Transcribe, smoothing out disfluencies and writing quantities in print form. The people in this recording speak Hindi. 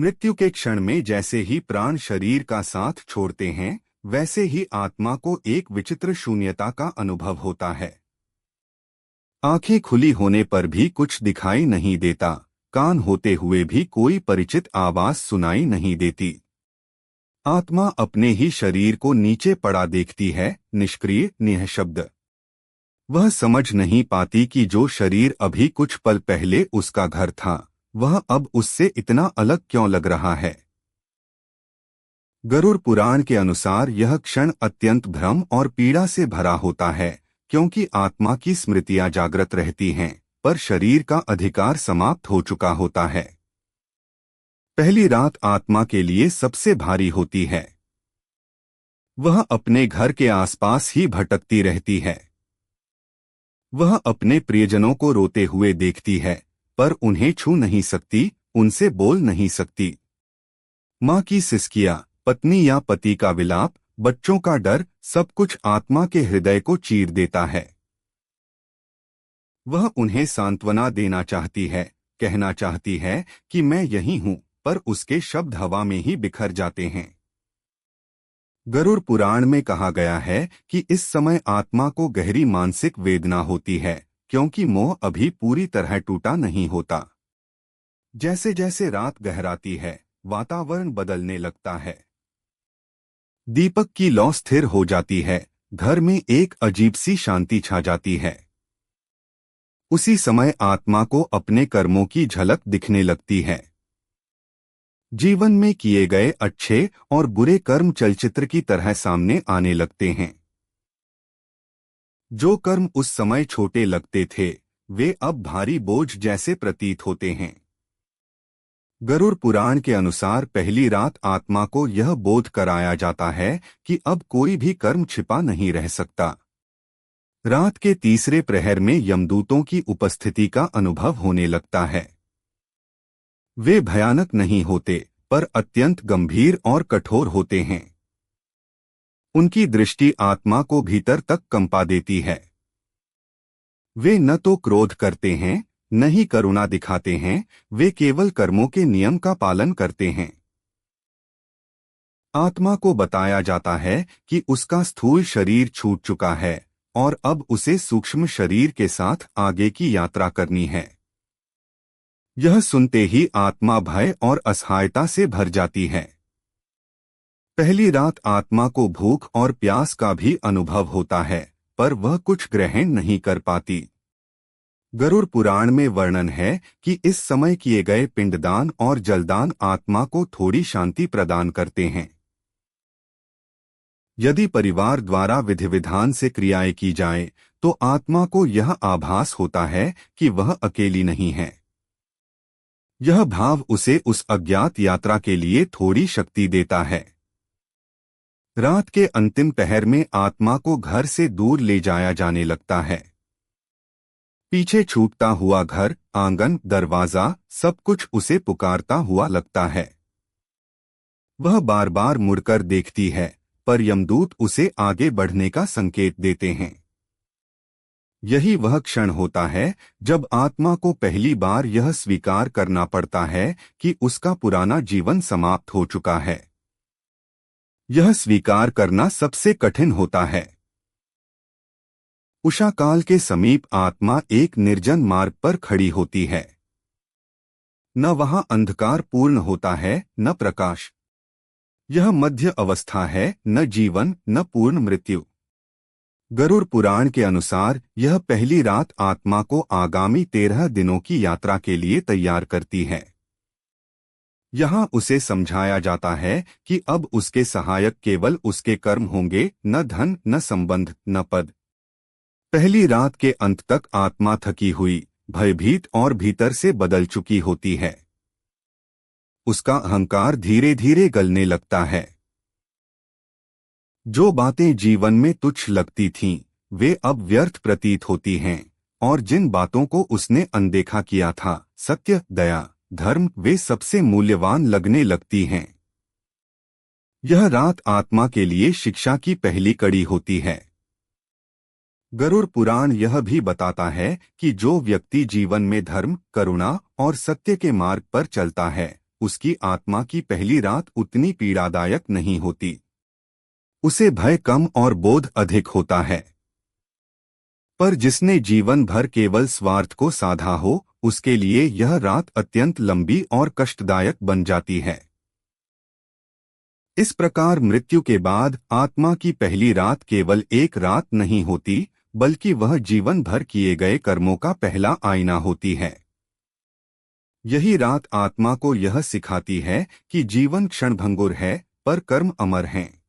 मृत्यु के क्षण में जैसे ही प्राण शरीर का साथ छोड़ते हैं, वैसे ही आत्मा को एक विचित्र शून्यता का अनुभव होता है। आंखें खुली होने पर भी कुछ दिखाई नहीं देता, कान होते हुए भी कोई परिचित आवाज सुनाई नहीं देती। आत्मा अपने ही शरीर को नीचे पड़ा देखती है, निष्क्रिय, निःशब्द। वह समझ नहीं पाती कि जो शरीर अभी कुछ पल पहले उसका घर था, वह अब उससे इतना अलग क्यों लग रहा है। गरुड़ पुराण के अनुसार यह क्षण अत्यंत भ्रम और पीड़ा से भरा होता है, क्योंकि आत्मा की स्मृतियां जागृत रहती हैं, पर शरीर का अधिकार समाप्त हो चुका होता है। पहली रात आत्मा के लिए सबसे भारी होती है। वह अपने घर के आसपास ही भटकती रहती है। वह अपने प्रियजनों को रोते हुए देखती है, पर उन्हें छू नहीं सकती, उनसे बोल नहीं सकती। माँ की सिसकियां, पत्नी या पति का विलाप, बच्चों का डर, सब कुछ आत्मा के हृदय को चीर देता है। वह उन्हें सांत्वना देना चाहती है, कहना चाहती है कि मैं यही हूँ, पर उसके शब्द हवा में ही बिखर जाते हैं। गरुड़ पुराण में कहा गया है कि इस समय आत्मा को गहरी मानसिक वेदना होती है, क्योंकि मोह अभी पूरी तरह टूटा नहीं होता। जैसे जैसे रात गहराती है, वातावरण बदलने लगता है। दीपक की लौ स्थिर हो जाती है, घर में एक अजीब सी शांति छा जाती है। उसी समय आत्मा को अपने कर्मों की झलक दिखने लगती है। जीवन में किए गए अच्छे और बुरे कर्म चलचित्र की तरह सामने आने लगते हैं। जो कर्म उस समय छोटे लगते थे, वे अब भारी बोझ जैसे प्रतीत होते हैं। गरुड़ पुराण के अनुसार पहली रात आत्मा को यह बोध कराया जाता है कि अब कोई भी कर्म छिपा नहीं रह सकता। रात के तीसरे प्रहर में यमदूतों की उपस्थिति का अनुभव होने लगता है। वे भयानक नहीं होते, पर अत्यंत गंभीर और कठोर होते हैं। उनकी दृष्टि आत्मा को भीतर तक कंपा देती है। वे न तो क्रोध करते हैं, न ही करुणा दिखाते हैं, वे केवल कर्मों के नियम का पालन करते हैं। आत्मा को बताया जाता है कि उसका स्थूल शरीर छूट चुका है और अब उसे सूक्ष्म शरीर के साथ आगे की यात्रा करनी है। यह सुनते ही आत्मा भय और असहायता से भर जाती है। पहली रात आत्मा को भूख और प्यास का भी अनुभव होता है, पर वह कुछ ग्रहण नहीं कर पाती। गरुड़ पुराण में वर्णन है कि इस समय किए गए पिंडदान और जलदान आत्मा को थोड़ी शांति प्रदान करते हैं। यदि परिवार द्वारा विधि विधान से क्रियाएं की जाएं, तो आत्मा को यह आभास होता है कि वह अकेली नहीं है। यह भाव उसे उस अज्ञात यात्रा के लिए थोड़ी शक्ति देता है। रात के अंतिम पहर में आत्मा को घर से दूर ले जाया जाने लगता है। पीछे छूटता हुआ घर, आंगन, दरवाजा, सब कुछ उसे पुकारता हुआ लगता है। वह बार बार मुड़कर देखती है, पर यमदूत उसे आगे बढ़ने का संकेत देते हैं। यही वह क्षण होता है जब आत्मा को पहली बार यह स्वीकार करना पड़ता है कि उसका पुराना जीवन समाप्त हो चुका है। यह स्वीकार करना सबसे कठिन होता है। उषा काल के समीप आत्मा एक निर्जन मार्ग पर खड़ी होती है। न वहां अंधकार पूर्ण होता है, न प्रकाश। यह मध्य अवस्था है, न जीवन, न पूर्ण मृत्यु। गरुड़ पुराण के अनुसार यह पहली रात आत्मा को आगामी 13 दिनों की यात्रा के लिए तैयार करती है। यहाँ उसे समझाया जाता है कि अब उसके सहायक केवल उसके कर्म होंगे, न धन, न संबंध, न पद। पहली रात के अंत तक आत्मा थकी हुई, भयभीत और भीतर से बदल चुकी होती है। उसका अहंकार धीरे धीरे गलने लगता है। जो बातें जीवन में तुच्छ लगती थीं, वे अब व्यर्थ प्रतीत होती हैं, और जिन बातों को उसने अनदेखा किया था, सत्य, दया, धर्म, वे सबसे मूल्यवान लगने लगती हैं। यह रात आत्मा के लिए शिक्षा की पहली कड़ी होती है। गरुड़ पुराण यह भी बताता है कि जो व्यक्ति जीवन में धर्म, करुणा और सत्य के मार्ग पर चलता है, उसकी आत्मा की पहली रात उतनी पीड़ादायक नहीं होती। उसे भय कम और बोध अधिक होता है। पर जिसने जीवन भर केवल स्वार्थ को साधा हो, उसके लिए यह रात अत्यंत लंबी और कष्टदायक बन जाती है। इस प्रकार मृत्यु के बाद आत्मा की पहली रात केवल एक रात नहीं होती, बल्कि वह जीवन भर किए गए कर्मों का पहला आईना होती है। यही रात आत्मा को यह सिखाती है कि जीवन क्षणभंगुर है, पर कर्म अमर हैं।